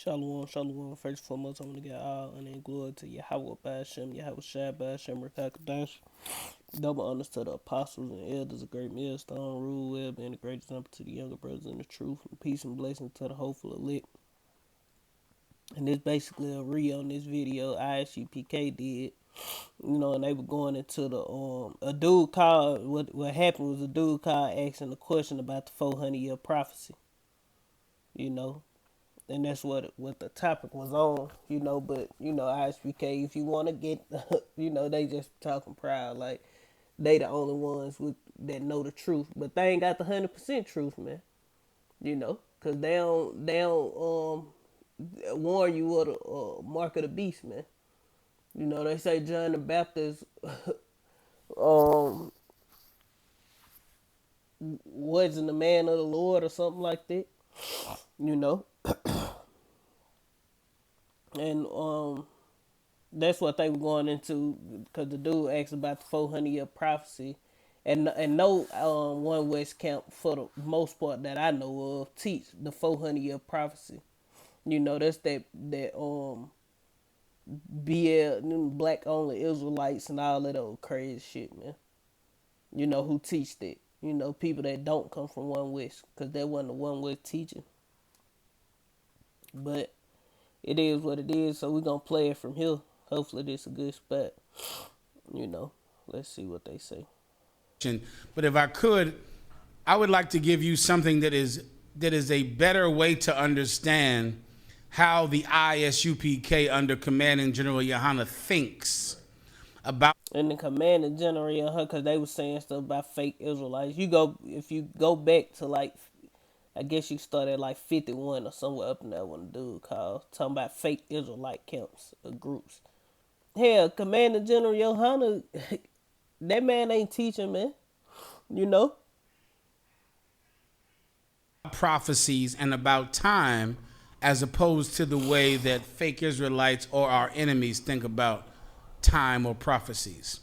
Shalom, shalom. First and foremost, I want to get all honor and glory to Yahweh Bashem, Yahweh Shai Bashem, Rakakadash. Double honors to the apostles and elders of Great Millstone, Rule Web, and the great example to the younger brothers in the truth. And peace and blessings to the hopeful elect. And this basically a re on this video ISUPK did. And they were going into the a dude called what happened was a dude called asking a question about the 400-year prophecy. You know, and that's what the topic was on, But ISPK, if you want to get, they just talking proud like they the only ones that know the truth, but they ain't got the 100% truth, man. Cause they don't warn you of the mark of the beast, man. They say John the Baptist um wasn't the man of the Lord or something like that, you know, and that's what they were going into because the dude asked about the 400-year prophecy, and no one West camp for the most part that I know of teach the 400-year prophecy. That's that BL black only Israelites and all of those crazy shit, man. Who teach that? People that don't come from one West because that wasn't the one West teaching. But it is what it is, so we're gonna play it from here. Hopefully this is a good spot. Let's see what they say. But if I could, I would like to give you something that is a better way to understand how the ISUPK under Commanding General Yohana thinks about. And the Commanding General on her, because they were saying stuff about fake Israelites. If you go back to like, I guess you start at like 51 or somewhere up in there when the dude called talking about fake Israelite camps or groups. Hell, Commander General Yohana, that man ain't teaching, man. Prophecies and about time, as opposed to the way that fake Israelites or our enemies think about time or prophecies.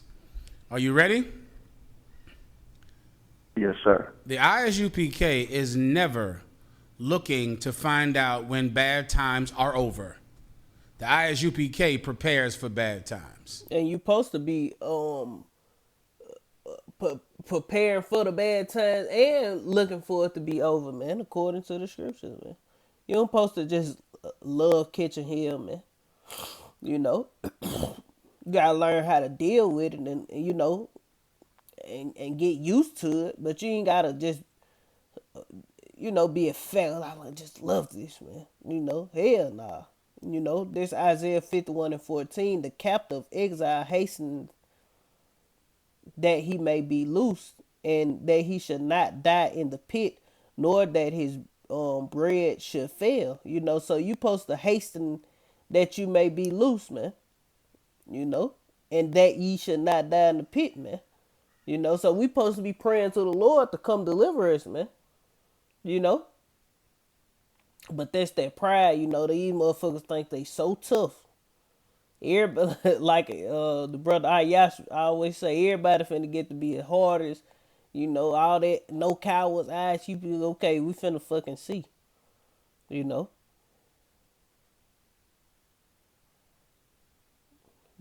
Are you ready? Yes, sir. The ISUPK is never looking to find out when bad times are over. The ISUPK prepares for bad times. And you supposed to be preparing for the bad times and looking for it to be over, man, according to the scriptures, man. You don't supposed to just love catching hell, man. You gotta learn how to deal with it and get used to it, but you ain't gotta just be a fan. I just love this, man. Hell nah. This Isaiah 51:14, the captive exile hastened that he may be loosed, and that he should not die in the pit, nor that his bread should fail. So you supposed to hasten that you may be loose, man. And that ye should not die in the pit, man. So we supposed to be praying to the Lord to come deliver us, man. But that's that pride, these motherfuckers think they so tough. Everybody, like the brother Ayash I always say, everybody finna get to be as hard as, all that, no cowards, eyes, you be okay, we finna fucking see.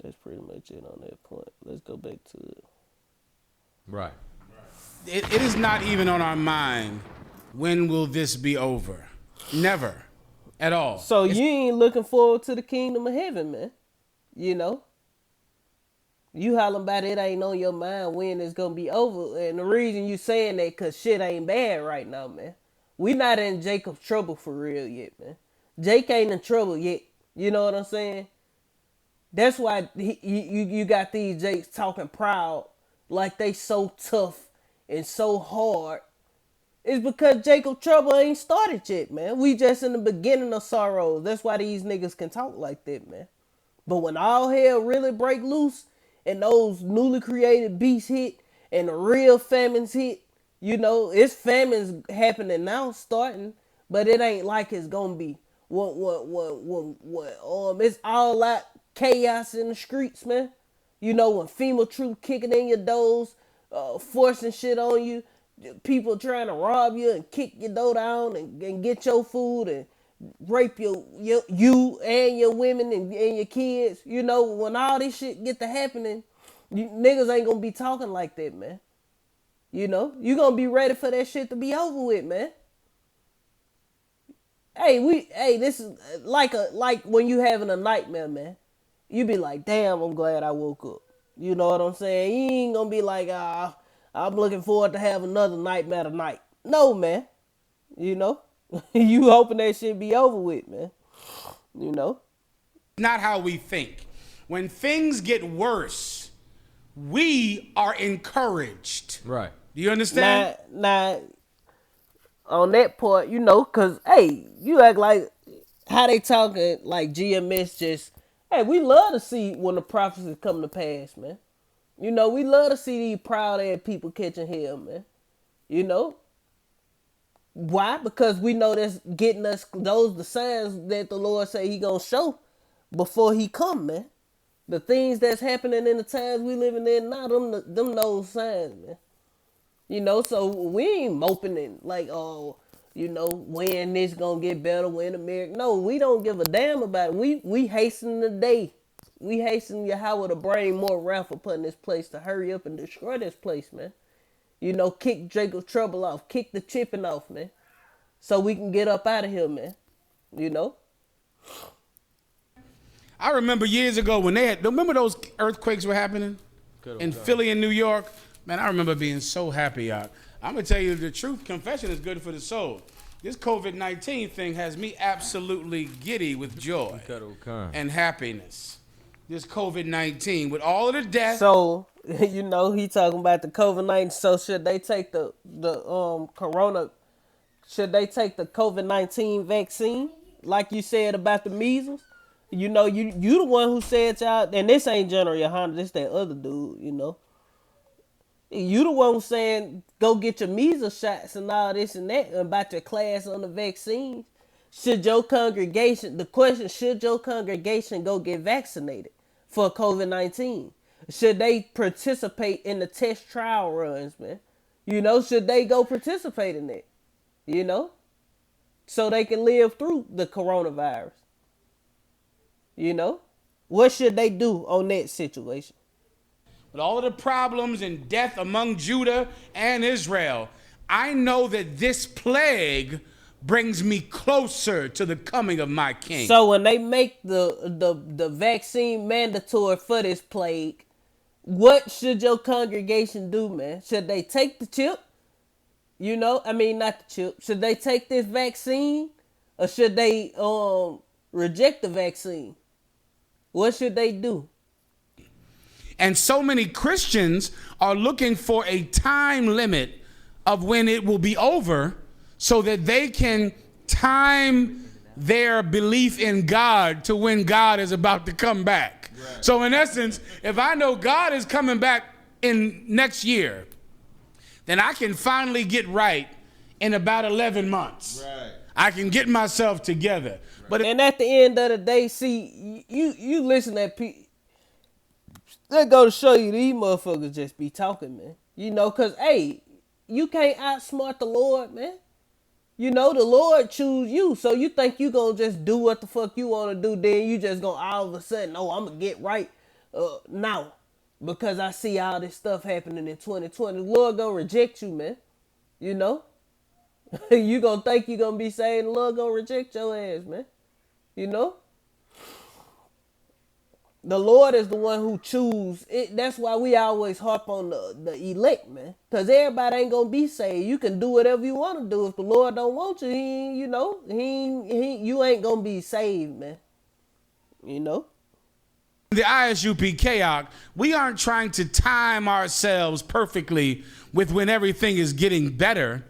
That's pretty much it on that point. Let's go back to it. Right. It is not even on our mind. When will this be over? Never. At all. So you ain't looking forward to the kingdom of heaven, man. You hollering about it ain't on your mind when it's gonna be over. And the reason you saying that cause shit ain't bad right now, man. We not in Jacob's trouble for real yet, man. Jake ain't in trouble yet. You know what I'm saying? That's why you got these Jakes talking proud like they so tough and so hard. It's because Jacob trouble ain't started yet, man. We just in the beginning of sorrows. That's why these niggas can talk like that, man. But when all hell really break loose and those newly created beasts hit and the real famines hit, it's famines happening now, starting, but it ain't like it's gonna be. It's all out chaos in the streets, man. When FEMA troops kicking in your doors, forcing shit on you, people trying to rob you and kick your door down and get your food and rape you and your women and your kids. You know, when all this shit get to happening, you niggas ain't gonna be talking like that, man. You know, you gonna be ready for that shit to be over with, man. This is like when you having a nightmare, man. You be like, damn, I'm glad I woke up. You know what I'm saying? You ain't gonna be like, I'm looking forward to have another nightmare tonight. No, man. You know, you hoping that shit be over with, man. You know, Not how we think. When things get worse, we are encouraged. Right. Do you understand? now on that part, you know, cause hey, you act like how they talking like GMS just. Hey, we love to see when the prophecies come to pass, man. You know, we love to see these proud ass people catching hell, man. You know, why? Because we know that's getting us those the signs that the Lord say He gonna show before He come, man. The things that's happening in the times we living in now, them those signs, man. You know, so we ain't moping and like, oh, you know, when this gonna get better, when America. No, we don't give a damn about it. We hasten the day. We hasten Yahweh to bring more wrath upon this place to hurry up and destroy this place, man. You know, kick Jacob's trouble off, kick the chipping off, man. So we can get up out of here, man. You know? I remember years ago when remember those earthquakes were happening in Philly and New York? Man, I remember being so happy out. I'm going to tell you the truth. Confession is good for the soul. This COVID-19 thing has me absolutely giddy with joy and happiness. This COVID-19 with all of the death. So, you know, he talking about the COVID-19. So should they take the corona, should they take the COVID-19 vaccine? Like you said about the measles? You know, you the one who said y'all, and this ain't General Yohana, this that other dude, you know. You the one who's saying go get your measles shots and all this and that about your class on the vaccines. Should your congregation go get vaccinated for COVID-19? Should they participate in the test trial runs, man? You know, should they go participate in it? You know? So they can live through the coronavirus. You know? What should they do on that situation? With all of the problems and death among Judah and Israel, I know that this plague brings me closer to the coming of my king. So when they make the vaccine mandatory for this plague, what should your congregation do, man? Should they take the chip? You know, I mean not the chip. Should they take this vaccine, or should they reject the vaccine? What should they do? And so many Christians are looking for a time limit of when it will be over so that they can time their belief in God to when God is about to come back. Right. So in essence, if I know God is coming back in next year, then I can finally get right in about 11 months. Right. I can get myself together. Right. But and at the end of the day, see, you listen to people. That go to show you these motherfuckers just be talking, man. You know, because, hey, you can't outsmart the Lord, man. You know, the Lord choose you. So you think you going to just do what the fuck you want to do, then you just going to all of a sudden, oh, I'm going to get right now because I see all this stuff happening in 2020. The Lord going to reject you, man. You know? You going to think you going to be saying the Lord going to reject your ass, man. You know? The Lord is the one who choose it. That's why we always harp on the elect, man. Because everybody ain't going to be saved. You can do whatever you want to do. If the Lord don't want you, you ain't going to be saved, man. You know? The ISUPK, we aren't trying to time ourselves perfectly with when everything is getting better.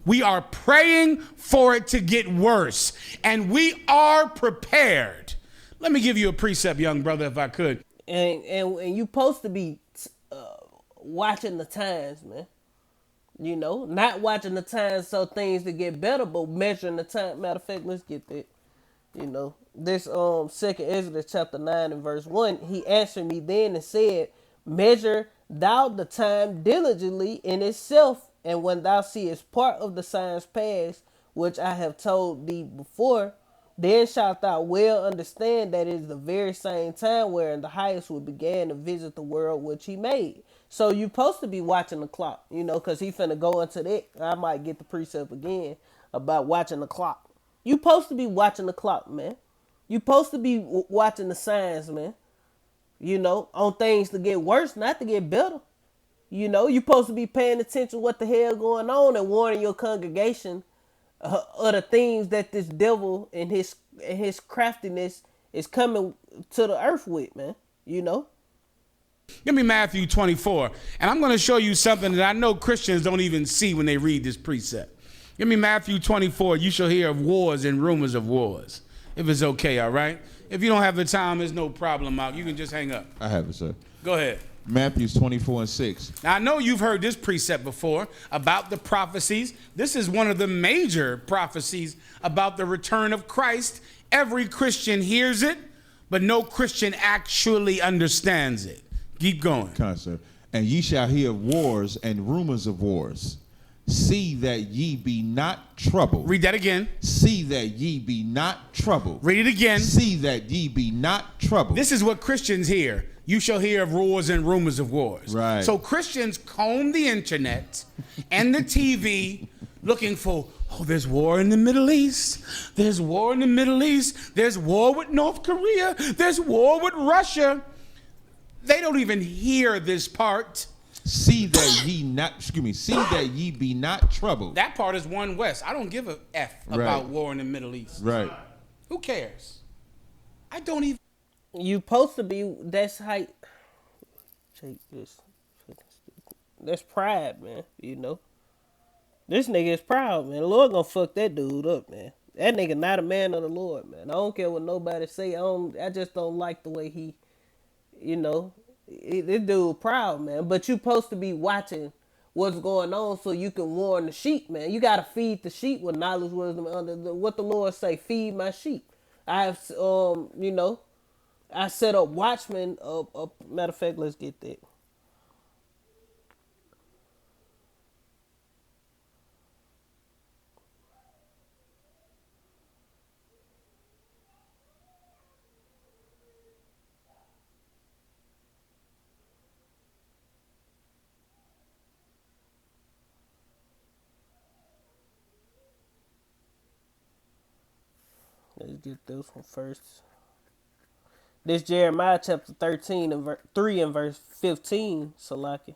We are praying for it to get worse. And we are prepared. Let me give you a precept, young brother, if I could. And you supposed to be watching the times, man. You know, not watching the times so things to get better, but measuring the time. Matter of fact, let's get that. You know, this 2nd Exodus chapter 9 and verse 1. He answered me then and said, "Measure thou the time diligently in itself, and when thou seest part of the signs pass, which I have told thee before, Then shalt thou well understand that it is the very same time wherein the highest will began to visit the world which he made. So you supposed to be watching the clock, because he finna go into that. I might get the precept again about watching the clock. You supposed to be watching the clock, man. You supposed to be watching the signs, man. On things to get worse, not to get better. You supposed to be paying attention what the hell going on and warning your congregation of the things that this devil and his craftiness is coming to the earth with, man. Give me Matthew 24, and I'm going to show you something that I know Christians don't even see when they read this precept. Give me Matthew 24. You shall hear of wars and rumors of wars. If it's okay, all right? If you don't have the time, there's no problem, Mark. You can just hang up. I have it, sir. Go ahead. Matthew 24:6. Now, I know you've heard this precept before about the prophecies. This is one of the major prophecies about the return of Christ. Every Christian hears it, but no Christian actually understands it. Keep going. Sir. And ye shall hear of wars and rumors of wars. See that ye be not troubled. Read that again. See that ye be not troubled. Read it again. See that ye be not troubled. This is what Christians hear. You shall hear of wars and rumors of wars. Right. So Christians comb the internet and the TV looking for, there's war in the Middle East. There's war in the Middle East. There's war with North Korea. There's war with Russia. They don't even hear this part. See that ye be not troubled. That part is one West. I don't give a F about war in the Middle East. Right. Who cares? I don't even. You supposed to be. That's how. Take this. That's pride, man. This nigga is proud, man. The Lord gonna fuck that dude up, man. That nigga not a man of the Lord, man. I don't care what nobody say. I just don't like the way he. This dude proud, man. But you supposed to be watching what's going on so you can warn the sheep, man. You gotta feed the sheep with knowledge, wisdom, what the Lord say. Feed my sheep. I have, I set up watchmen. Matter of fact, let's get that. Let's get this one first. This Jeremiah chapter 13 and 3 and verse 15, Salaki.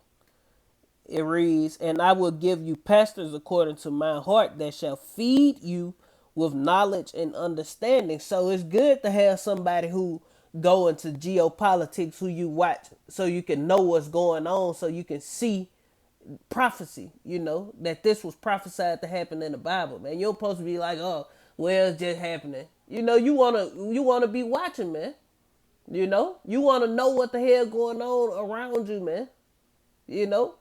It reads, and I will give you pastors according to my heart that shall feed you with knowledge and understanding. So it's good to have somebody who go into geopolitics, who you watch, so you can know what's going on, so you can see prophecy, that this was prophesied to happen in the Bible, man. You're supposed to be like, well, it's just happening. You wanna be watching, man. You wanna know what the hell going on around you, man. You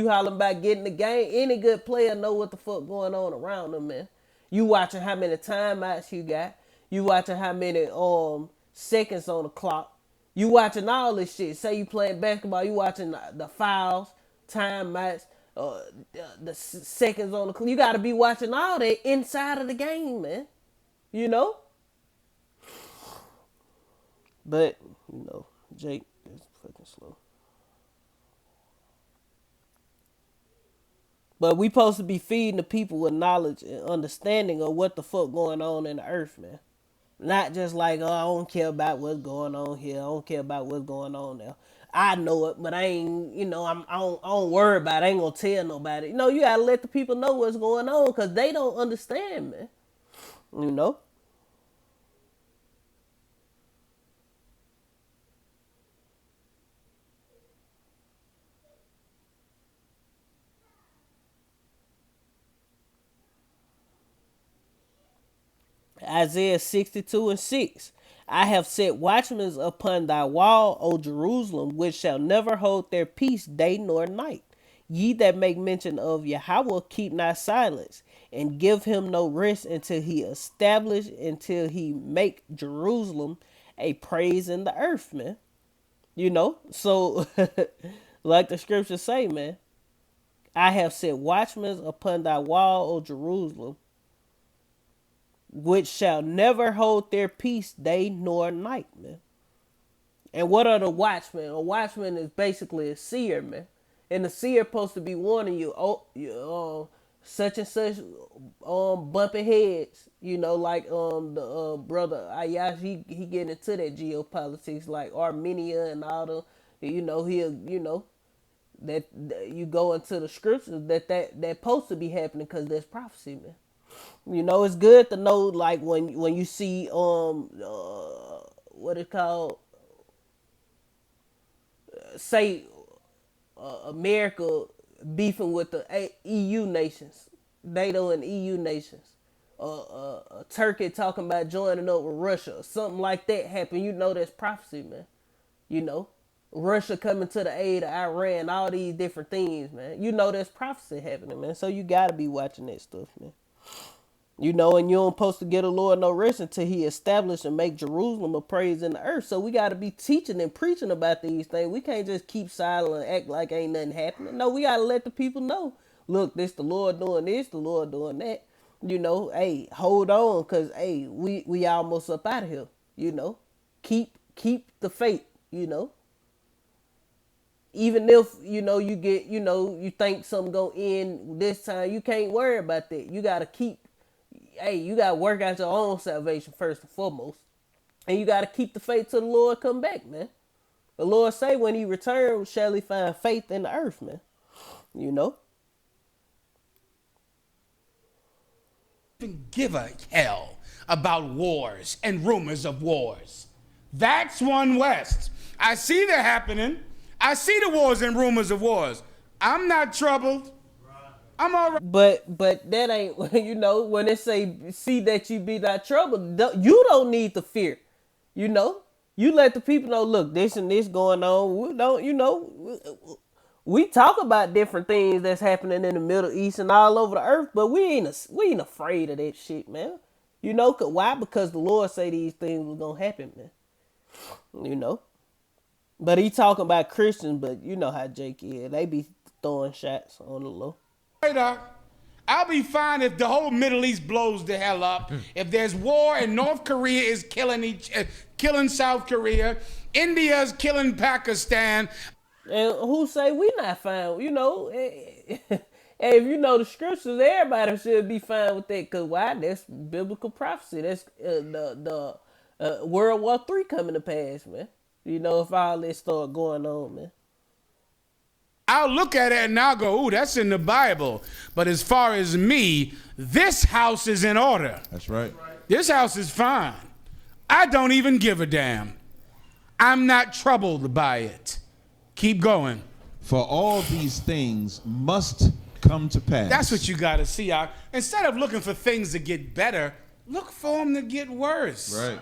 hollering about getting the game. Any good player know what the fuck going on around them, man. You watching how many timeouts you got. You watching how many seconds on the clock. You watching all this shit. Say you playing basketball, you watching the fouls, timeouts, the seconds on the clock. You got to be watching all that inside of the game, man. But Jake is fucking slow. But we supposed to be feeding the people with knowledge and understanding of what the fuck going on in the earth, man. Not just like, I don't care about what's going on here. I don't care about what's going on there. I know it, but I ain't, I don't worry about it. I ain't gonna tell nobody. You gotta let the people know what's going on because they don't understand, man. Isaiah 62 and 6. I have set watchmen upon thy wall, O Jerusalem, which shall never hold their peace day nor night. Ye that make mention of Yahweh, keep not silence, and give him no rest until he make Jerusalem a praise in the earth, man. So like the scriptures say, man, I have set watchmen upon thy wall, O Jerusalem, which shall never hold their peace day nor night, man. And what are the watchmen? A watchman is basically a seer, man. And the seer supposed to be warning you, such and such, bumping heads. You know, like the brother Ayash, he getting into that geopolitics, like Armenia and all the, that you go into the scriptures that supposed to be happening because there's prophecy, man. You know, it's good to know, like when you see what it called, say America beefing with the EU nations, NATO and EU nations, Turkey talking about joining up with Russia, or something like that happen. You know that's prophecy, man. You know, Russia coming to the aid of Iran, all these different things, man. You know there's prophecy happening, man. So you gotta be watching that stuff, man. You know, and you don't supposed to get a Lord no rest until he establish and make Jerusalem a praise in the earth. So we got to be teaching and preaching about these things. We can't just keep silent and act like ain't nothing happening. No, we got to let the people know. Look, this the Lord doing this, the Lord doing that. You know, hey, hold on, because, hey, we almost up out of here. You know, keep the faith, you know. Even if, you know, you get, you know, you think something going to end this time, you can't worry about that. You got to keep. Hey, you got to work out your own salvation first and foremost. And you got to keep the faith till the Lord come back, man. The Lord say when he returns, shall he find faith in the earth, man. You know? Even give a hell about wars and rumors of wars. That's One West. I see they're happening. I see the wars and rumors of wars. I'm not troubled. I'm all right. But that ain't, you know, when they say, see that you be not troubled, you don't need to fear. You know? You let the people know, look, this and this going on. We don't, you know, we talk about different things that's happening in the Middle East and all over the earth, but we ain't afraid of that shit, man. You know, why? Because the Lord say these things was gonna happen, man. You know? But he talking about Christians, but you know how Jake is. They be throwing shots on the low. I'll be fine if the whole Middle East blows the hell up. If there's war and North Korea is killing South Korea, India's killing Pakistan. And who say we not fine? You know, if you know the scriptures, everybody should be fine with that. Cause why? That's biblical prophecy. That's the World War III coming to pass, man. You know, if all this start going on, man. I'll look at it and I'll go, ooh, that's in the Bible. But as far as me, this house is in order. That's right. This house is fine. I don't even give a damn. I'm not troubled by it. Keep going. For all these things must come to pass. That's what you got to see. Instead of looking for things to get better, look for them to get worse. Right.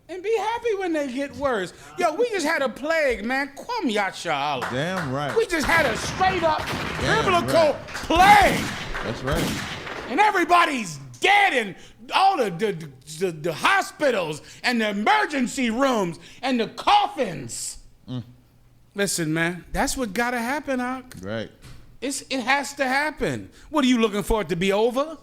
And be happy when they get worse. Yo, we just had a plague, man. Kwam Yasha Allah. Damn right. We just had a straight up biblical plague. That's right. And everybody's dead in all the hospitals and the emergency rooms and the coffins. Listen, man, that's what got to happen, Ak. Right. It has to happen. What are you looking for it to be over?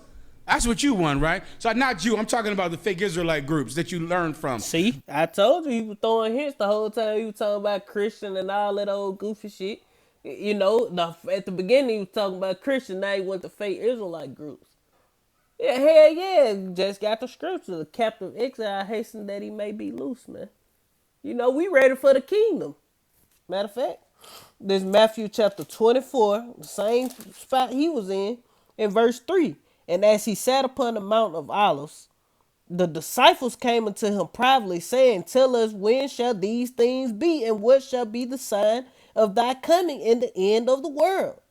That's what you want, right? So not you. I'm talking about the fake Israelite groups that you learn from. See, I told you he was throwing hints the whole time. He was talking about Christian and all that old goofy shit. You know, at the beginning he was talking about Christian. Now he went to fake Israelite groups. Yeah, hell yeah. Just got the scripture. The captive exile hasten that he may be loose, man. You know, we ready for the kingdom. Matter of fact, this Matthew chapter 24, the same spot he was in verse 3. And as he sat upon the Mount of Olives, the disciples came unto him privately, saying, tell us, when shall these things be, and what shall be the sign of thy coming in the end of the world?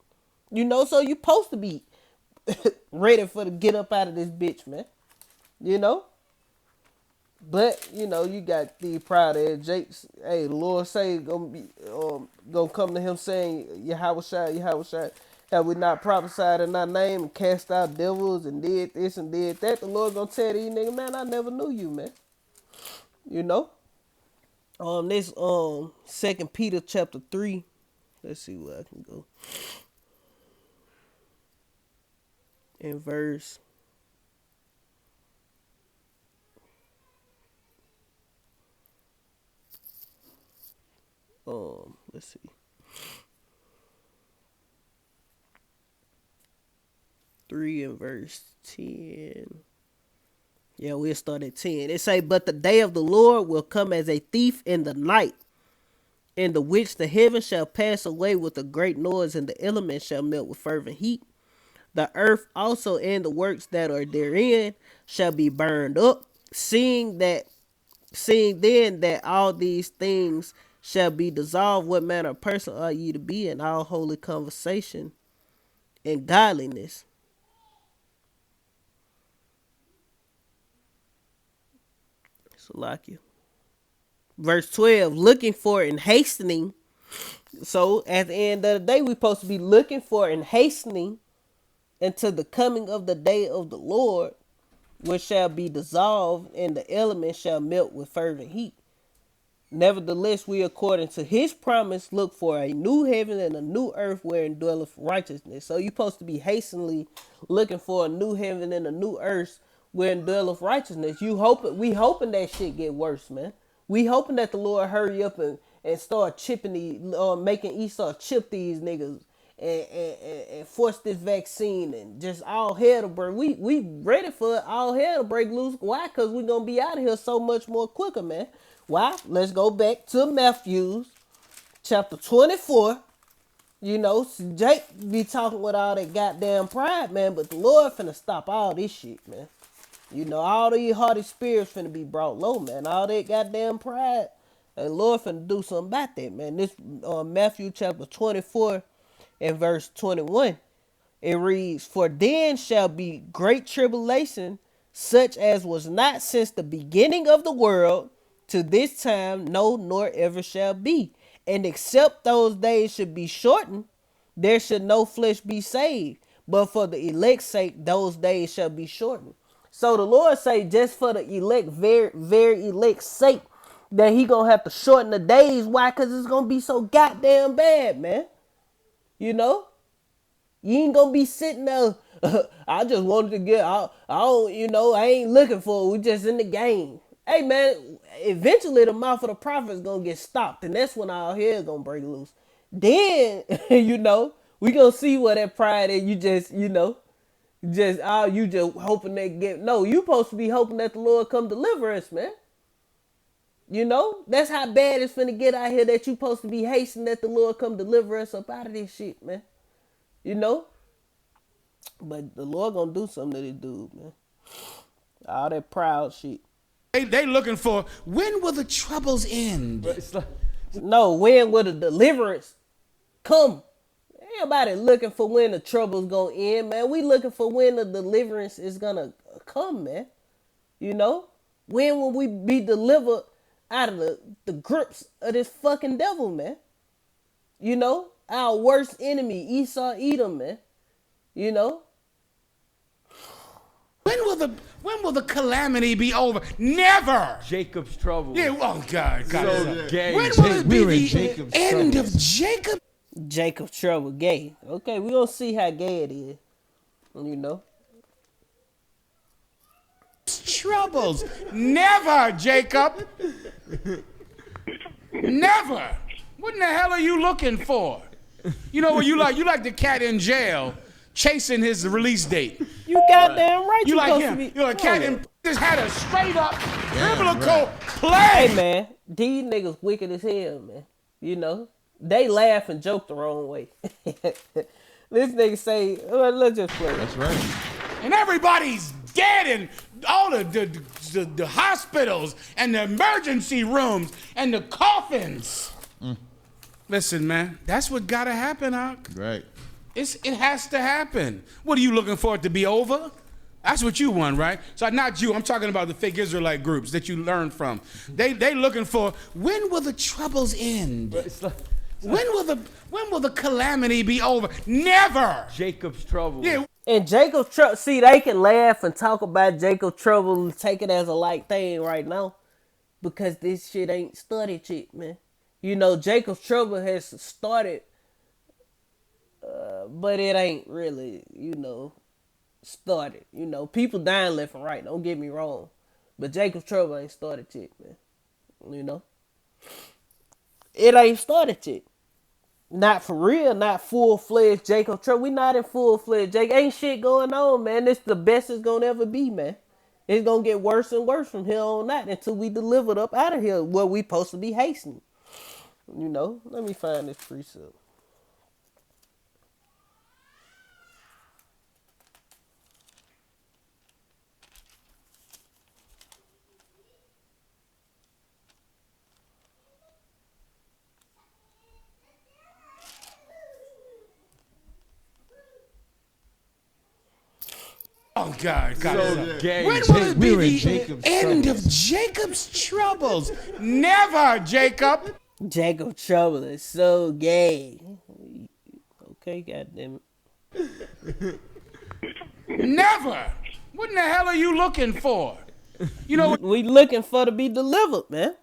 You know, so you supposed to be ready for to get up out of this bitch, man. You know? But, you know, you got the proud of Jakes. Hey, the Lord say gonna come to him saying, Yahweh Shai, have we not prophesied in thy name and cast out devils and did this and did that? The Lord gonna tell these niggas, man, I never knew you, man. You know? This 2 Peter chapter 3. Let's see where I can go. In verse Let's see. Three and verse 10. Yeah, we'll start at 10. It say, but the day of the Lord will come as a thief in the night, in the which the heavens shall pass away with a great noise, and the elements shall melt with fervent heat. The earth also and the works that are therein shall be burned up. Seeing then that all these things shall be dissolved, what manner of person are ye to be in all holy conversation and godliness? Salakia. Verse 12, looking for and hastening. So at the end of the day, we're supposed to be looking for and hastening until the coming of the day of the Lord, which shall be dissolved, and the elements shall melt with fervent heat. Nevertheless, we, according to his promise, look for a new heaven and a new earth wherein dwelleth righteousness. So you're supposed to be hastily looking for a new heaven and a new earth wherein dwelleth righteousness. We hoping that shit get worse, man. We hoping that the Lord hurry up and start chipping making Esau chip these niggas and force this vaccine and just all hell to break. We ready for all hell to break loose. Why? Because we gonna be out of here so much more quicker, man. Why? Let's go back to Matthew chapter 24. You know, Jake be talking with all that goddamn pride, man, but the Lord finna stop all this shit, man. You know, all these haughty spirits finna be brought low, man. All that goddamn pride. And Lord finna do something about that, man. This Matthew chapter 24 and verse 21. It reads, for then shall be great tribulation, such as was not since the beginning of the world to this time, no, nor ever shall be. And except those days should be shortened, there should no flesh be saved. But for the elect's sake, those days shall be shortened. So the Lord say, just for the elect, very, very elect's sake, that he gonna have to shorten the days. Why? Because it's gonna be so goddamn bad, man. You know? You ain't gonna be sitting there. I just wanted to get out. I don't, I ain't looking for it. We just in the game. Hey, man, eventually the mouth of the prophet is gonna get stopped, and that's when our hair gonna break loose. Then, we gonna see what that pride is. You just, you just hoping they get. No, you supposed to be hoping that the Lord come deliver us, man. That's how bad it's finna get out here, that you supposed to be hastening that the Lord come deliver us up out of this shit, man. But the Lord gonna do something to this dude, man. All that proud shit. They looking for, when will the troubles end? No, when will the deliverance come? Everybody looking for when the trouble's gonna end, man. We looking for when the deliverance is gonna come, man. When will we be delivered out of the grips of this fucking devil, man? Our worst enemy, Esau Edom, man. When will the calamity be over? Never. Jacob's trouble. Yeah. Oh God. So gay. When will it be the Jacob's end troubles. of Jacob? Jacob's trouble, gay. Okay, we gonna see how gay it is. Troubles. Never, Jacob. Never. What in the hell are you looking for? You know what you like the cat in jail chasing his release date. You goddamn right. You like supposed him. to be- You're like cat and just had a straight up biblical play. Hey, man, these niggas wicked as hell, man. They laugh and joke the wrong way. This nigga say, let's just play. That's right. And everybody's dead in all the hospitals and the emergency rooms and the coffins. Listen, man, that's what gotta happen, Ak. Right. It has to happen. What are you looking for it to be over? That's what you want, right? So not you. I'm talking about the fake Israelite groups that you learn from. They looking for, when will the troubles end? When will the calamity be over? Never. Jacob's trouble. Yeah. And Jacob's trouble, see, they can laugh and talk about Jacob's trouble and take it as a light thing right now, because this shit ain't studied shit, man. Jacob's trouble has started, but it ain't really, started. People dying left and right, don't get me wrong, but Jacob's trouble ain't started shit, man. it ain't started yet. Not for real, not full-fledged Jacob Trump. We not in full-fledged Jake. Ain't shit going on, man. This the best it's gonna ever be, man. It's gonna get worse and worse from here on out until we delivered up out of here where we supposed to be hastening. You know? Let me find this precept. Oh God! So gay. When will it We were in be the Jacob's end troubles. of Jacob's troubles? Never, Jacob. Jacob Trouble is so gay. Okay, goddamn it. Never. What in the hell are you looking for? You know, We looking for to be delivered, man.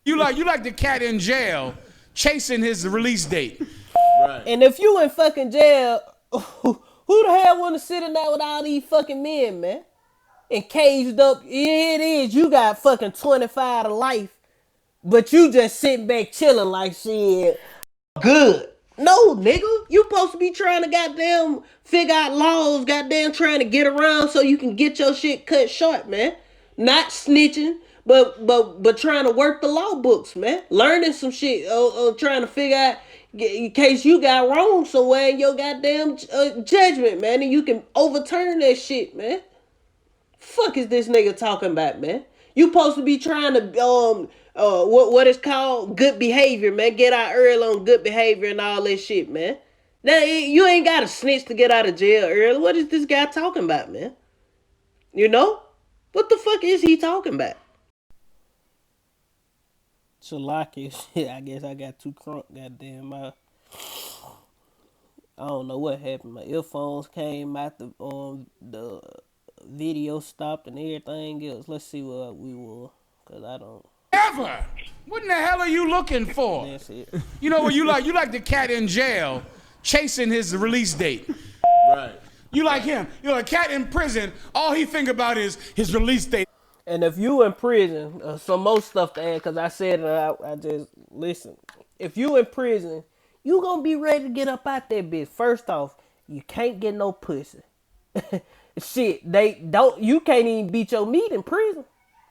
you like the cat in jail chasing his release date. And if you in fucking jail, who the hell want to sit in there with all these fucking men, man? And caged up, here it is, you got fucking 25 to life, but you just sitting back chilling like shit. Good. No, nigga. You supposed to be trying to goddamn figure out laws, goddamn trying to get around so you can get your shit cut short, man. Not snitching, but trying to work the law books, man. Learning some shit, trying to figure out in case you got wrong somewhere in your goddamn judgment, man, and you can overturn that shit, man. Fuck is this nigga talking about, man? You supposed to be trying to what is called good behavior, man. Get out early on good behavior and all that shit, man. Now you ain't got to snitch to get out of jail early. What is this guy talking about, man? You know? What the fuck is he talking about? Shalaki shit. I guess I got too crunk. Goddamn, I don't know what happened. My earphones came out. The video stopped and everything else. Let's see what we will, cause I don't. Never. What in the hell are you looking for? That's it. You know what you like the cat in jail chasing his release date. Right. You like him. You're a cat in prison. All he think about is his release date. And if you in prison, some more stuff to add, cause I said it. I just listen. If you in prison, you gonna be ready to get up out that bitch. First off, you can't get no pussy. Shit, they don't. You can't even beat your meat in prison.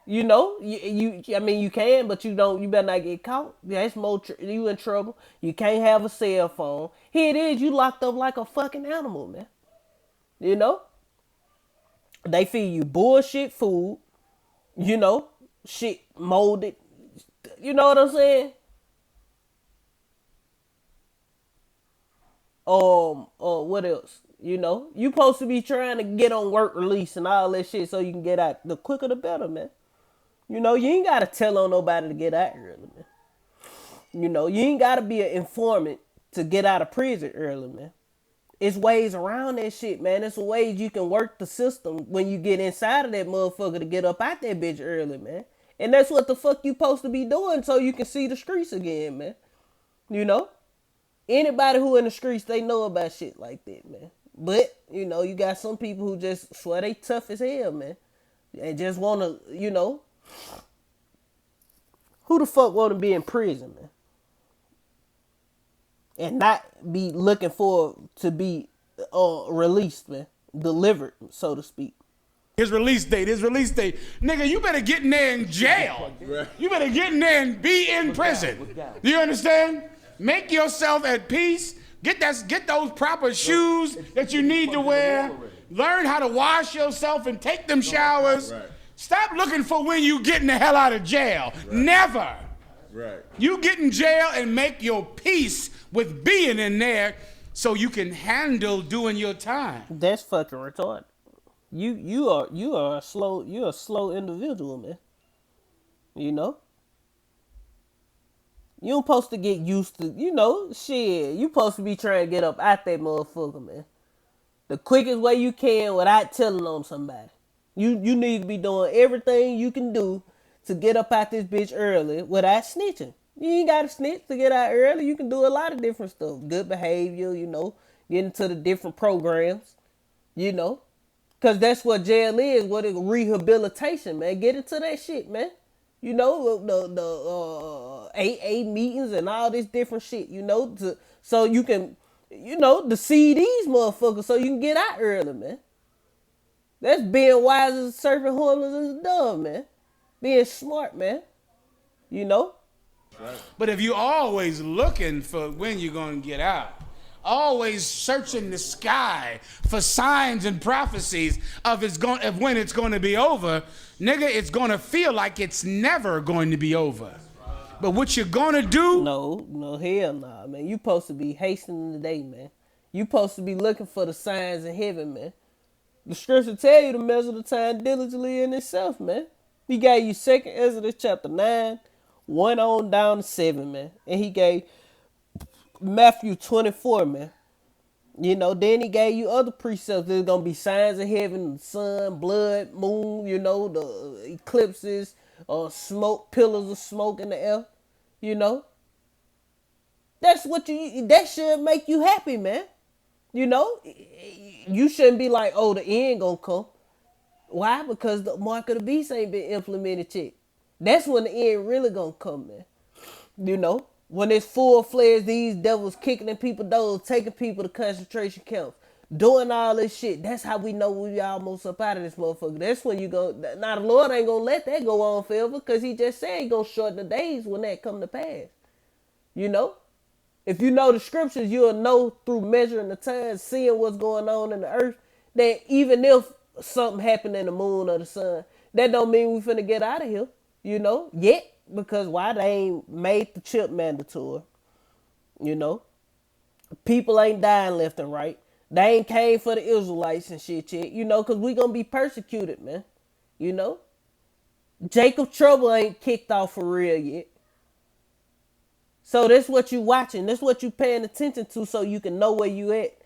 You know, I mean, you can, but you don't. You better not get caught. That's more. You in trouble. You can't have a cell phone. Here it is. You locked up like a fucking animal, man. You know. They feed you bullshit food. You know, shit molded. You know what I'm saying? What else? You know, you supposed to be trying to get on work release and all that shit so you can get out. The quicker the better, man. You know, you ain't gotta tell on nobody to get out early, man. You know, you ain't gotta be an informant to get out of prison early, man. It's ways around that shit, man. It's ways you can work the system when you get inside of that motherfucker to get up out that bitch early, man. And that's what the fuck you supposed to be doing so you can see the streets again, man. You know? Anybody who in the streets, they know about shit like that, man. But, you know, you got some people who just swear they tough as hell, man. And just want to, you know. Who the fuck want to be in prison, man? And not be looking for to be released, man. Delivered, so to speak. His release date. Nigga, you better get in there in jail. You better get in there and be in prison. Do you understand? Make yourself at peace. Get those proper shoes that you need to wear. Learn how to wash yourself and take them showers. Stop looking for when you getting the hell out of jail. Never. Right. You get in jail and make your peace with being in there so you can handle doing your time. That's fucking retarded. You are a slow individual, man. You know? You don't supposed to get used to, you know, shit. You supposed to be trying to get up out that motherfucker, man. The quickest way you can without telling on somebody. You need to be doing everything you can do to get up out this bitch early without snitching. You ain't got to snitch to get out early. You can do a lot of different stuff. Good behavior, you know. Get into the different programs, you know. Because that's what jail is. What is rehabilitation, man. Get into that shit, man. You know, the AA meetings and all this different shit, you know, so you can, you know, deceive these motherfuckers so you can get out early, man. That's being wise as a serpent, harmless as a dove, man. Being smart, man. You know? But if you're always looking for when you're going to get out, always searching the sky for signs and prophecies of when it's going to be over, nigga, it's going to feel like it's never going to be over. But what you're going to do? No, hell nah, man. You supposed to be hastening the day, man. You supposed to be looking for the signs in heaven, man. The scripture tell you to measure the time diligently in itself, man. He gave you 2 Ezra chapter 9, 1 on down to 7, man. And he gave Matthew 24, man. You know, then he gave you other precepts. There's going to be signs of heaven, the sun, blood, moon, you know, the eclipses, smoke, pillars of smoke in the air, you know. That should make you happy, man. You know, you shouldn't be like, oh, the end going to come. Why? Because the mark of the beast ain't been implemented yet. That's when the end really going to come, man. You know. When it's full-fledged, these devils kicking in people's doors, taking people to concentration camps, doing all this shit. That's how we know we almost up out of this motherfucker. That's when you go. Now the Lord ain't gonna let that go on forever, because he just said he gonna shorten the days when that come to pass. You know? If you know the scriptures, you'll know through measuring the time, seeing what's going on in the earth, that even if something happened in the moon or the sun, that don't mean we finna get out of here. You know? Yet. Because why? They ain't made the chip mandatory. You know? People ain't dying left and right. They ain't came for the Israelites and shit yet. You know, because we gonna be persecuted, man. You know? Jacob Trouble ain't kicked off for real yet. So that's what you watching. That's what you paying attention to, so you can know where you at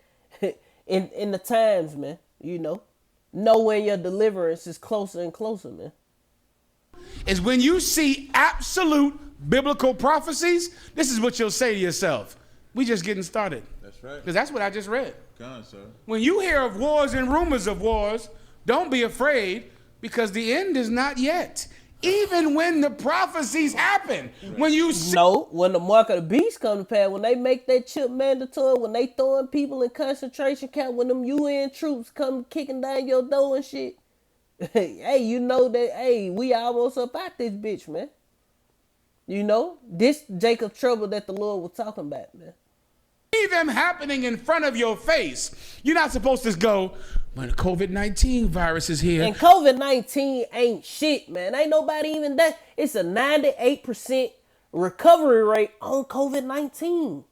in the times, man. You know when your deliverance is closer and closer, man. Is when you see absolute biblical prophecies, this is what you'll say to yourself. We just getting started. That's right. Because that's what I just read. God, sir. When you hear of wars and rumors of wars, don't be afraid, because the end is not yet. Even when the prophecies happen, when you see... No, when the mark of the beast come to pass, when they make that chip mandatory, when they throwing people in concentration camp, when them UN troops come kicking down your door and shit, hey, you know that, hey, we almost up out this bitch, man. You know, this Jacob Trouble that the Lord was talking about, man. See them happening in front of your face. You're not supposed to go, when the COVID-19 virus is here. And COVID-19 ain't shit, man. Ain't nobody even that. It's a 98% recovery rate on COVID-19.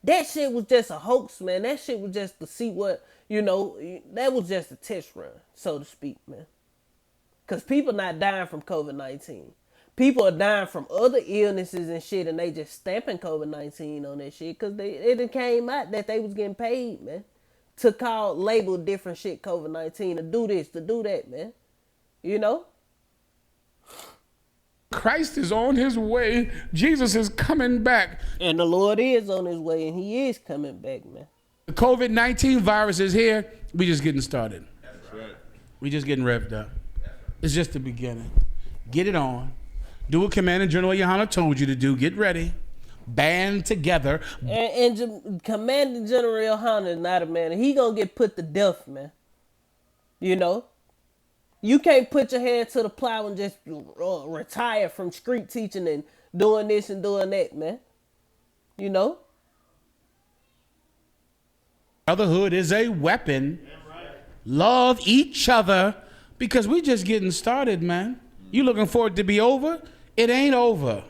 That shit was just a hoax, man. That shit was just to see what, you know, that was just a test run, so to speak, man. Because people not dying from COVID-19. People are dying from other illnesses and shit, and they just stamping COVID-19 on that shit because it came out that they was getting paid, man, to label different shit COVID-19, to do this, to do that, man. You know? Christ is on his way. Jesus is coming back. And the Lord is on his way, and he is coming back, man. The COVID-19 virus is here. We just getting started. That's right. We just getting revved up. It's just the beginning. Get it on. Do what Commander General Yohana told you to do. Get ready. Band together. And Commander General Yohana is not a man. He gonna get put to death, man. You know? You can't put your hand to the plow and just retire from street teaching and doing this and doing that, man. You know? Brotherhood is a weapon. Love each other, because we just getting started, man. You looking for it to be over? It ain't over.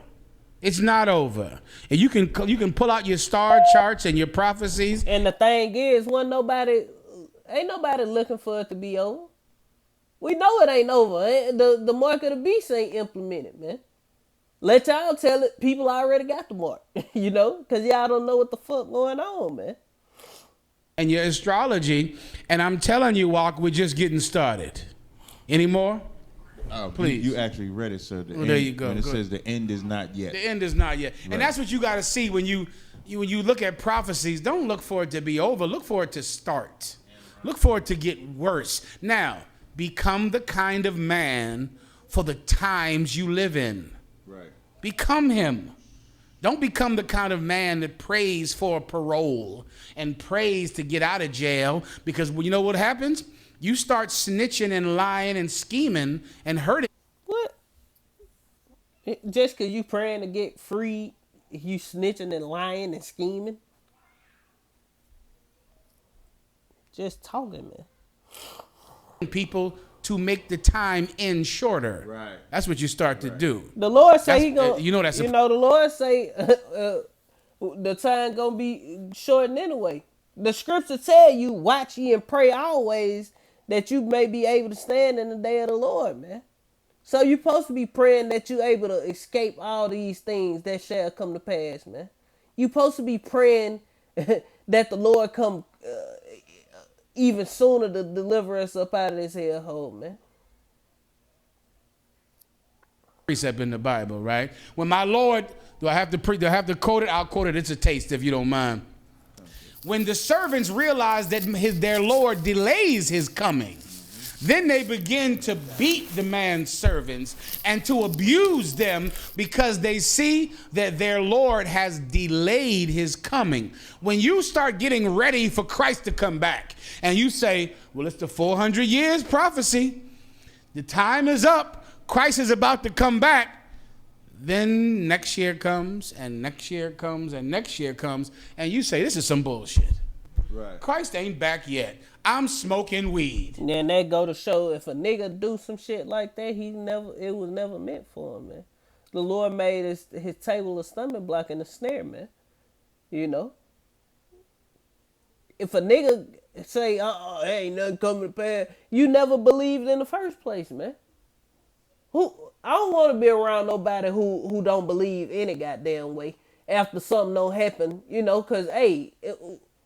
It's not over. And you can pull out your star charts and your prophecies. And the thing is, ain't nobody looking for it to be over. We know it ain't over. The mark of the beast ain't implemented, man. Let y'all tell it. People already got the mark, you know, because y'all don't know what the fuck going on, man. And your astrology, and I'm telling you, Walk, we're just getting started. Any more? Oh, please. You actually read it, sir. There you go. When it says the end is not yet. The end is not yet. Right. And that's what you got to see when you look at prophecies. Don't look for it to be over. Look for it to start. Look for it to get worse. Now, become the kind of man for the times you live in. Right. Become him. Don't become the kind of man that prays for parole and prays to get out of jail, because you know what happens? You start snitching and lying and scheming and hurting. What? Just because you praying to get free, you snitching and lying and scheming? Just talking, man. People to make the time end shorter. Right. That's what you start to do. The Lord say That's- he gonna, you know that's a- the Lord say the time gonna be shortened anyway. The scripture tell you, watch ye and pray always, that you may be able to stand in the day of the Lord, man. So you supposed to be praying that you able to escape all these things that shall come to pass, man. You supposed to be praying that the Lord come even sooner to deliver us up out of this hellhole, man. Precept in the Bible, right? When my Lord, do I have to quote it? I'll quote it. It's a taste, if you don't mind. When the servants realize that their Lord delays his coming, then they begin to beat the man's servants and to abuse them because they see that their Lord has delayed his coming. When you start getting ready for Christ to come back and you say, well, it's the 400 years prophecy, the time is up, Christ is about to come back, then next year comes and next year comes and next year comes, and you say, this is some bullshit. Right. Christ ain't back yet. I'm smoking weed. And then that go to show, if a nigga do some shit like that, it was never meant for him, man. The Lord made his table a stumbling block and a snare, man. You know? If a nigga say, ain't nothing coming to pass, you never believed in the first place, man. I don't want to be around nobody who don't believe any goddamn way after something don't happen, you know, because, hey,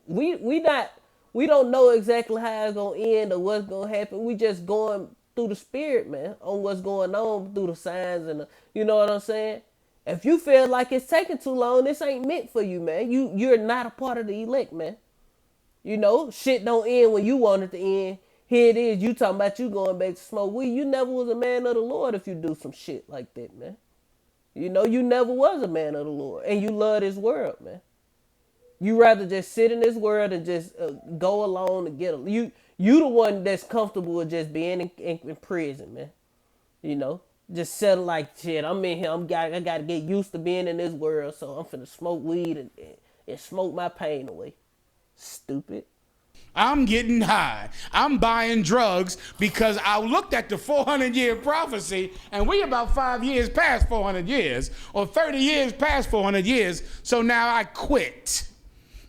we don't know exactly how it's going to end or what's going to happen. We just going through the spirit, man, on what's going on through the signs and you know what I'm saying? If you feel like it's taking too long, this ain't meant for you, man. You're not a part of the elect, man. You know, shit don't end when you want it to end. Here it is, you talking about you going back to smoke weed. You never was a man of the Lord if you do some shit like that, man. You know, you never was a man of the Lord. And you love this world, man. You rather just sit in this world and just go alone and get you the one that's comfortable with just being in prison, man. You know, just settle like shit. I'm in here. I got to get used to being in this world, so I'm finna smoke weed and smoke my pain away. Stupid. I'm getting high. I'm buying drugs because I looked at the 400-year prophecy, and we about 5 years past 400 years, or 30 years past 400 years. So now I quit.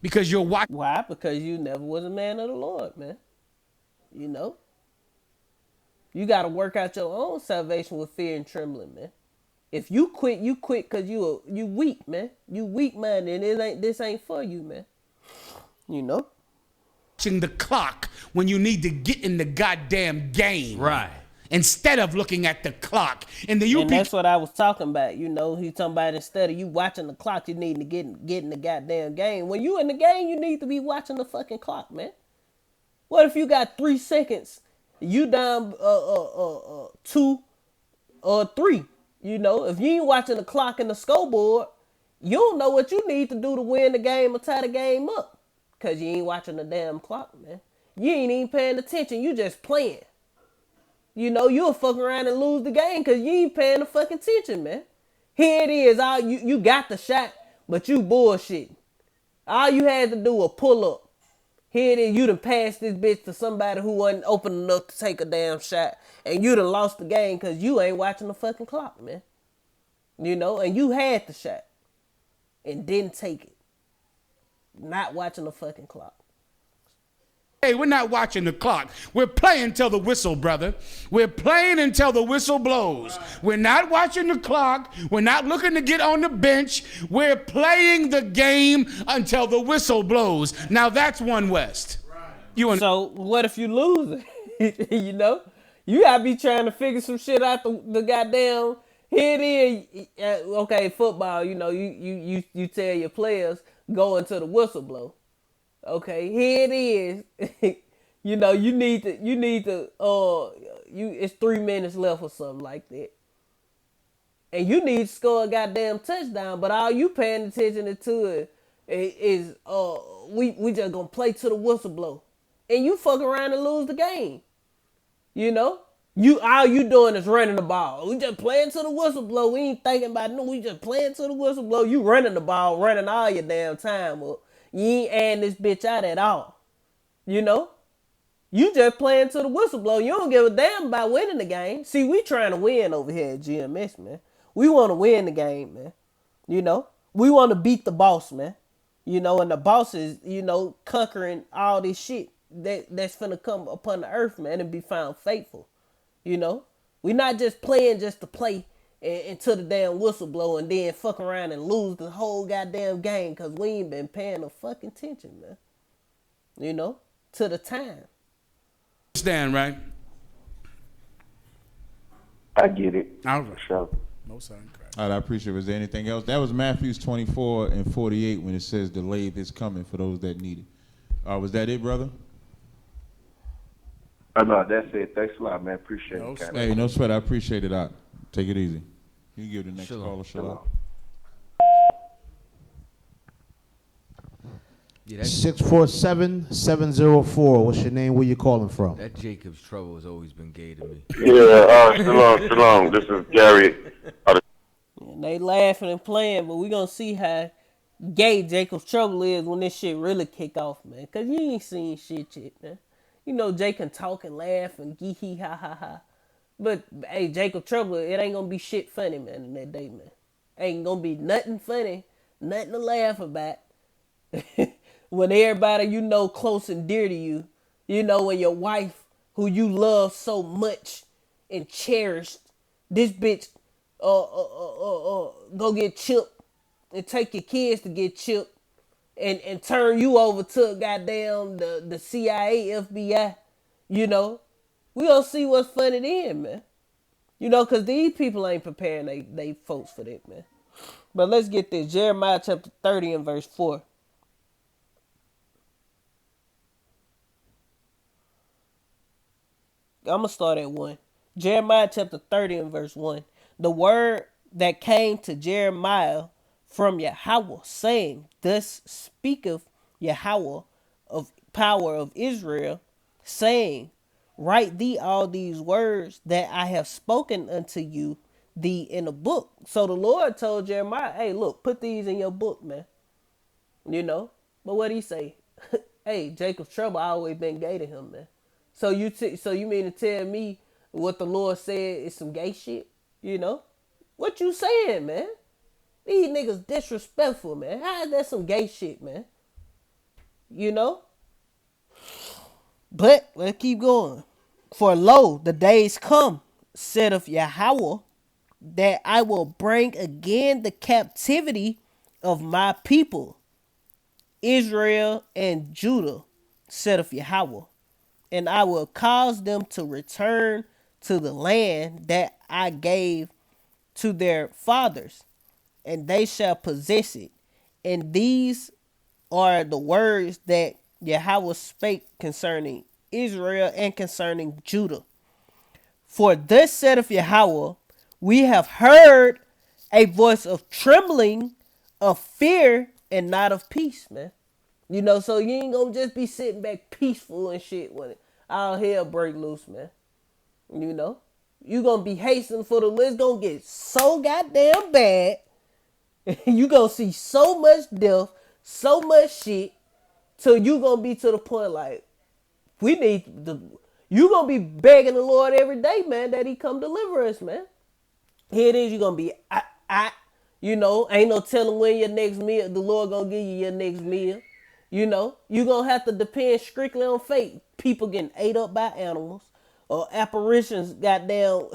Because you're watching. Why? Because you never was a man of the Lord, man. You know? You got to work out your own salvation with fear and trembling, man. If you quit because you weak, man. You weak-minded, and this ain't for you, man. You know? Watching the clock when you need to get in the goddamn game. Right. Instead of looking at the clock. And that's what I was talking about. You know, he's talking about instead of you watching the clock, you need to get in the goddamn game. When you in the game, you need to be watching the fucking clock, man. What if you got 3 seconds, you down 2 or 3? You know, if you ain't watching the clock and the scoreboard, you don't know what you need to do to win the game or tie the game up. Because you ain't watching the damn clock, man. You ain't even paying attention. You just playing. You know, you'll fuck around and lose the game because you ain't paying the fucking attention, man. Here it is. You got the shot, but you bullshit. All you had to do was pull up. Here it is. You done passed this bitch to somebody who wasn't open enough to take a damn shot. And you done lost the game because you ain't watching the fucking clock, man. You know, and you had the shot and didn't take it. Not watching the fucking clock. Hey, we're not watching the clock. We're playing till the whistle, brother. We're playing until the whistle blows. We're not watching the clock. We're not looking to get on the bench. We're playing the game until the whistle blows. Now that's One West. So what if you lose it? You know? You gotta be trying to figure some shit out the goddamn. Here it is. Okay, football, you know, you tell your players go into the whistle blow. Okay, here it is. You know, you need to it's 3 minutes left or something like that. And you need to score a goddamn touchdown, but all you paying attention to is we just gonna play to the whistle blow. And you fuck around and lose the game. You know? All you doing is running the ball. We just playing to the whistle blow. We ain't thinking about no, we just playing to the whistle blow. You running the ball, running all your damn time up. You ain't adding this bitch out at all. You know? You just playing to the whistle blow. You don't give a damn about winning the game. See, we trying to win over here at GMS, man. We want to win the game, man. You know? We want to beat the boss, man. You know, and the boss is, you know, conquering all this shit that's finna come upon the earth, man, and be found faithful. You know? We not just playing just to play until the damn whistle blow and then fuck around and lose the whole goddamn game because we ain't been paying no fucking attention, man. You know? To the time. Understand, right? I get it. All right. For sure. Most of them correct. All right, I appreciate it. Was there anything else? That was Matthews 24:48 when it says the lathe is coming for those that need it. Was that it, brother? Oh, no, that's it. Thanks a lot, man. Appreciate No it. Cat. Hey, no sweat. I appreciate it. Take it easy. You can give the next Shalom. caller. Shalom. Yeah, that, 647-704. What's your name? Where you calling from? that Jacob's trouble has always been gay to me. Yeah, shalom. This is Gary. And they laughing and playing, but we gonna see how gay Jacob's trouble is when this shit really kick off, man. Cause you ain't seen shit yet, man. You know Jay can talk and laugh and gee hee ha ha ha. But hey, Jacob Trouble, it ain't gonna be shit funny, man, in that day, man. Ain't gonna be nothing funny, nothing to laugh about. When everybody you know close and dear to you, you know, when your wife, who you love so much and cherished, this bitch go get chipped and take your kids to get chipped and turn you over to goddamn the CIA, FBI, you know. We gonna see what's funny then, man. You know, cause these people ain't preparing they folks for that, man. But let's get this. Jeremiah chapter 30 and verse 4. I'm going to start at 1. Jeremiah chapter 30 and verse 1. The word that came to Jeremiah from Yahweh, saying, Thus speaketh Yahweh of power of Israel, saying, Write thee all these words that I have spoken unto you thee in a book. So the Lord told Jeremiah, hey, look, put these in your book, man. You know? But what he say? Hey, Jacob's trouble always been gay to him, man. So you mean to tell me what the Lord said is some gay shit? You know? What you saying, man? These niggas disrespectful, man. How is that some gay shit, man? You know? But let's keep going. For lo, the days come, saith Yahweh, that I will bring again the captivity of my people, Israel and Judah, saith Yahweh. And I will cause them to return to the land that I gave to their fathers, and they shall possess it. And these are the words that Yahweh spake concerning Israel and concerning Judah. For thus saith Yahweh, we have heard a voice of trembling, of fear, and not of peace, man. You know, so you ain't gonna just be sitting back peaceful and shit when all hell break loose, man. You know, you gonna be hastening for the list, gonna get so goddamn bad. You gonna see so much death, so much shit, till you gonna be to the point like, we need the. You gonna be begging the Lord every day, man, that He come deliver us, man. Here it is, you gonna be, you know, ain't no telling when your next meal, the Lord gonna give you your next meal. You know, you gonna have to depend strictly on faith. People getting ate up by animals, or apparitions, goddamn,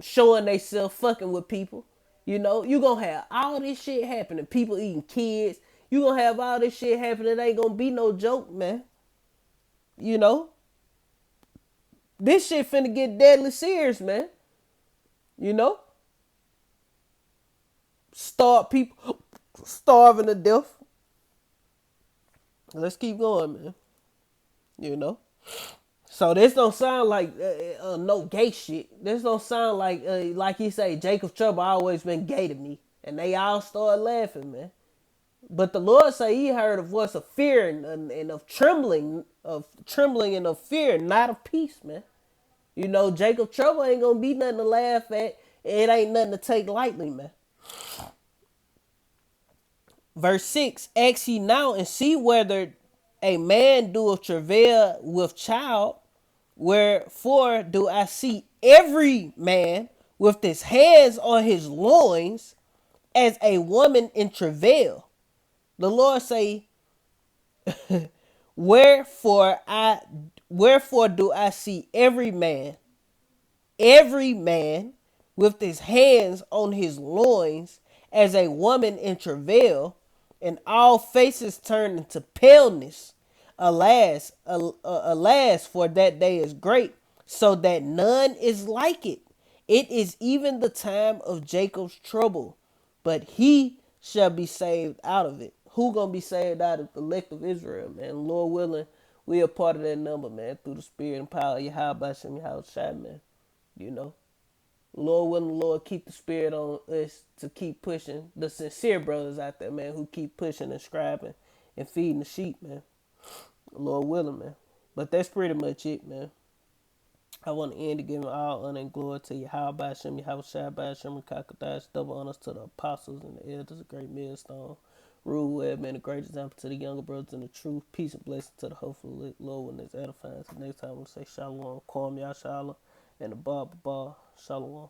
showing they self fucking with people. You know, you gonna have all this shit happening. People eating kids. You gonna have all this shit happening. It ain't gonna be no joke, man. You know, this shit finna get deadly serious, man. You know, people starving to death. Let's keep going, man. You know, So this don't sound like no gay shit. This don't sound like he say, Jacob Trouble always been gay to me. And they all start laughing, man. But the Lord say he heard a voice of fear and of trembling and of fear, not of peace, man. You know, Jacob Trouble ain't gonna be nothing to laugh at. It ain't nothing to take lightly, man. Verse 6, ask ye now and see whether a man doeth travail with child. Wherefore do I see every man with his hands on his loins as a woman in travail. The Lord say, wherefore do I see every man with his hands on his loins as a woman in travail, and all faces turned into paleness. Alas, for that day is great, so that none is like it. It is even the time of Jacob's trouble, but he shall be saved out of it. Who gonna be saved out of the elect of Israel, man? Lord willing, we are part of that number, man, through the spirit and power of Yahweh Shem Yahweh, man. You know. Lord willing, the Lord keep the spirit on us to keep pushing. The sincere brothers out there, man, who keep pushing and scribing and feeding the sheep, man. Lord willing, man. But that's pretty much it, man. I want to end to giving all honor and glory to Yahweh Shem Yahweh Shai Shem Kakadash. Double honors to the apostles and the elders, a great millstone. Rule Web, man, a great example to the younger brothers in the truth. Peace and blessing to the hopeful Lord when it's edifying. So next time we'll say Shalom, Kwam Yashala, and the Ba Shalom.